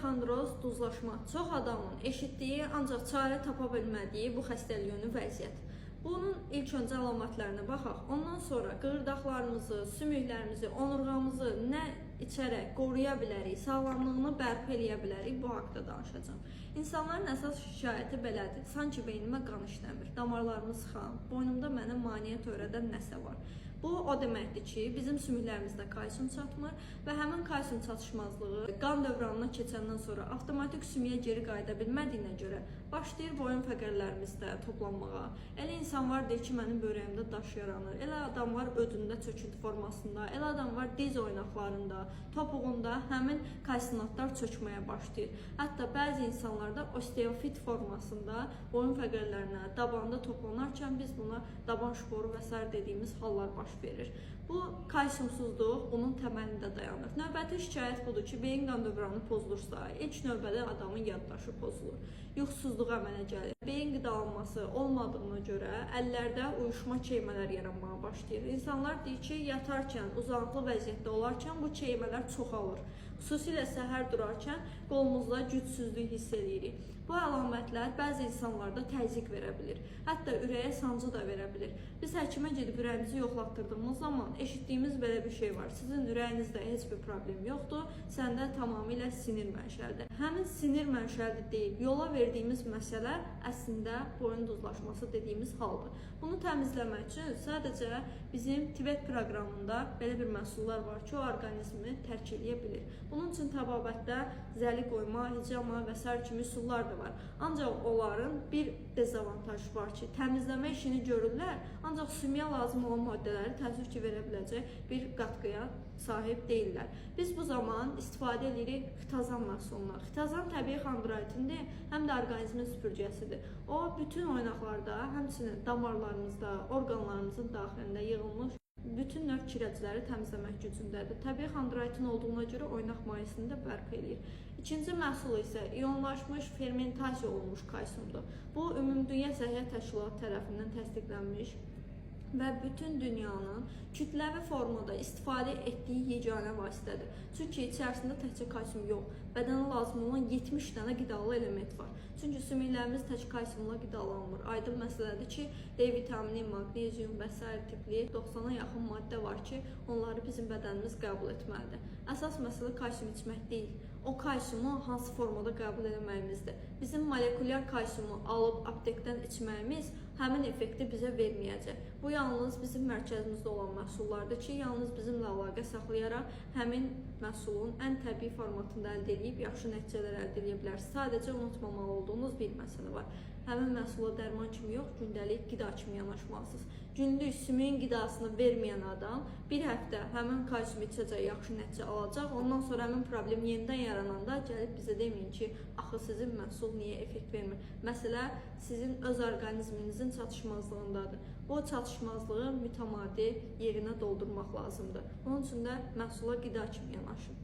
hipoxondroz, duzlaşma çox adamın eşitdiyi, ancaq çarə tapa bilmədiyi bu xəstəliyin vəziyyət. Bunun ilk öncə əlamətlərinə baxaq. Ondan sonra qığırdaqlarımızı, sümüklərimizi, onurğamızı nə içərək qoruya bilərik, sağlamlığını bərpa eləyə bilərik, bu haqda danışacağım. İnsanların əsas şikayəti belədir. Sanki beynimə qan işləmir, damarlarımı sıxan, boynumda mənə maneə törədən nəsə var. Bu o deməkdir ki, bizim sümüklərimizdə kalsium çatmır və həmin kalsium çatışmazlığı qan dövranına keçəndən sonra avtomatik sümüyə geri qayıda bilmədiyinə görə başlayır boyun fəqərlərimizdə toplanmağa. Elə insan var deyir ki, mənim böbrəyimdə daş yaranır. Elə adam var ödündə çöküntü formasında, elə adam var diz oynaqlarında, topuğunda həmin kalsinatlar çökməyə başlayır. Hətta bəzi insanlarda osteofit formasında boyun fəqərlərinə, dabanda toplanarkən biz buna daban şporu və s. dediyimiz hallar baş verir. Bu kalsiumsuzluq bunun təməlində dayanır. Növbəti şikayət budur ki, beyin qan dövranı pozulursa, ilk növbədə adamın yaddaşı pozulur. Yuxusuzluq əmələ gəlir. Beyin qidalanması olmadığına görə əllərdə uyuşma çeymələr yaranmağa başlayır. İnsanlar deyir ki, yatarkən, uzanıqlı vəziyyətdə olarkən bu çeymələr çoxalır. Xüsusilə səhər durarkən qolumuzda gücsüzlük hiss edirik. Bu əlamətlər bəzi insanlarda təzyiq verə bilir. Hətta ürəyə sancı da verə bilir. Biz həkimə gedib ürəyimizi yoxlatdırdığımız zaman eşitdiyimiz belə bir şey var. Sizin ürəyinizdə heç bir problem yoxdur, səndə tamamilə sinir mənşəlidir. Həmin sinir mənşəli deyil, yola verdiyimiz məsələ əslində boyun duzlaşması dediyimiz haldır. Bunu təmizləmək üçün sadəcə bizim Tibet proqramında belə bir məhsullar var ki, o orqanizmi tərk edə bilir. Bunun üçün təbabətdə zəli qoyma, hicama və s. kimi üsullar da var. Ancaq onların bir dezavantajı var ki, təmizləmə işini görürlər, ancaq sümüyə lazım olan maddələri təəssüf ki, verə biləcək bir qatqıya sahib deyirlər. Biz bu zaman istifadə edirik xitazan məhsulundan. Xitazan təbii xondroitindir, həm də orqanizmin süpürgəsidir. O, bütün oynaqlarda, həmçinin damarlarımızda, orqanlarımızın daxilində yığılmış bütün növ kirəcləri təmizləmək gücündədir. Təbii xondroitin olduğuna görə oynaq mayesini də bərpa edir. İkinci məhsul isə ionlaşmış, fermentasiya olunmuş kalsiumdur. Bu, Ümumdünya Səhiyyə Təşkilatı tərəfindən təsdiqlənmiş və bütün dünyanın kütləvi formada istifadə etdiyi yeganə vasitədir. Çünki içərisində təkcə kalsium yox, bədənə lazım olan 70 dənə qidalı element var. Çünki sümüklərimiz tək kalsiumla qidalanmır. Aydın məsələdir ki, D vitamini, magnezium və s. tipli 90-a yaxın maddə var ki, onları bizim bədənimiz qəbul etməlidir. Əsas məsələ kalsium içmək deyil. O kalsiumu hansı formada qəbul etməyimizdir. Bizim molekulyar kalsiumu alıb aptekdən içməyimiz həmin effekti bizə verməyəcək. Bu yalnız bizim mərkəzimizdə olan məhsullardır ki, yalnız bizimlə əlaqə saxlayaraq həmin məhsulun ən təbii formatında əldə edib yaxşı nəticələr əldə edə bilərsiniz. Sadəcə unutmamalı olduğunuz bir məsələ var. Həmin məhsula dərman kimi yox, gündəlik qida kimi yanaşmalısınız. Günlük sümüyün qidasını verməyən adam bir həftə həmin kalsium içəcək, yaxşı nəticə alacaq. Ondan sonra həmin problem yenidən yarananda gəlib bizə deməyin ki, axı sizin məhsul niyə effekt vermir? Məsələ sizin öz orqanizminizin çatışmazlığındadır. Bu çatışmazlığı mütəmadi yerinə doldurmaq lazımdır. Onun üçün də məhsula qida kimi yanaşın.